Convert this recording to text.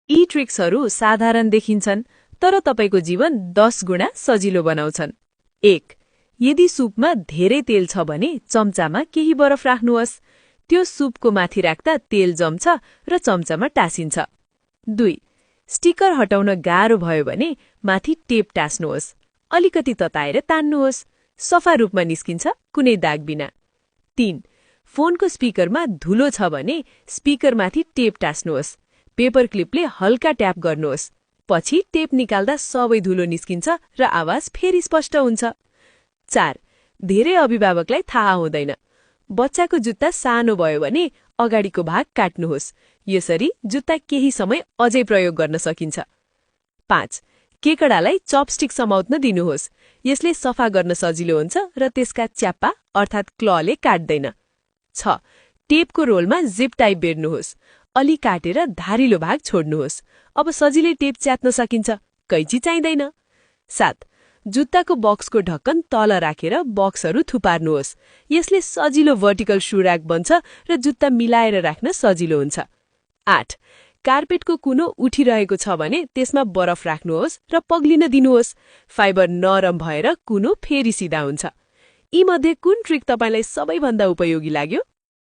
यी ट्रिक्सहरू साधारण देखिन्छन् तर तपाईको जीवन 10 गुणा सजिलो बनाउँछन्। 1. यदि सुपमा धेरै तेल छ भने चम्चामा केही बरफ राख्नुहोस्। त्यो सुपको माथि राख्दा तेल जम्छ र चम्चामा टाँसिन्छ। 2. स्टिकर हटाउन गाह्रो भयो भने माथि टेप टाँस्नुहोस्। अलिकति तताएर तान्नुहोस्। सफा रूपमा निस्किन्छ, कुनै दाग बिना। 3. फोनको स्पिकरमा धुलो छ भने स्पिकरमाथि टेप टाँस्नुहोस्। पेपर क्लिपले हल्का ट्याप गर्नुहोस्। पछि टेप निकाल्दा सबै धुलो निस्किन्छ र आवाज फेरि स्पष्ट हुन्छ। 4. धेरै अभिभावकलाई थाहा हुँदैन। बच्चाको जुत्ता सानो भयो भने अगाडिको भाग काट्नुहोस्। यसरी जुत्ता केही समय अझै प्रयोग गर्न सकिन्छ। 5. केकडालाई चपस्टिक समाउन दिनुहोस्। यसले सफा गर्न सजिलो हुन्छ र त्यसका च्याप्पा अर्थात् क्लले काट्दैन। 6. टेपको रोलमा जिप टाइप बेर्नुहोस्। अलि काटेर धारिलो भाग छोड्नुहोस्। अब सजिलै टेप च्यात्न सकिन्छ, कैची चाहिँदैन। 7. जुत्ताको बक्सको ढक्कन तल राखेर बक्सहरू थुपार्नुहोस्। यसले सजिलो भर्टिकल शू र्याक बन्छ र जुत्ता मिलाएर राख्न सजिलो हुन्छ। 8. कार्पेटको कुनो उठिरहेको छ भने त्यसमा बरफ राख्नुहोस् र पग्लिन दिनुहोस्। फाइबर नरम भएर कुनो फेरि सिधा हुन्छ। यी मध्ये कुन ट्रिक तपाईलाई सबैभन्दा उपयोगी लाग्यो?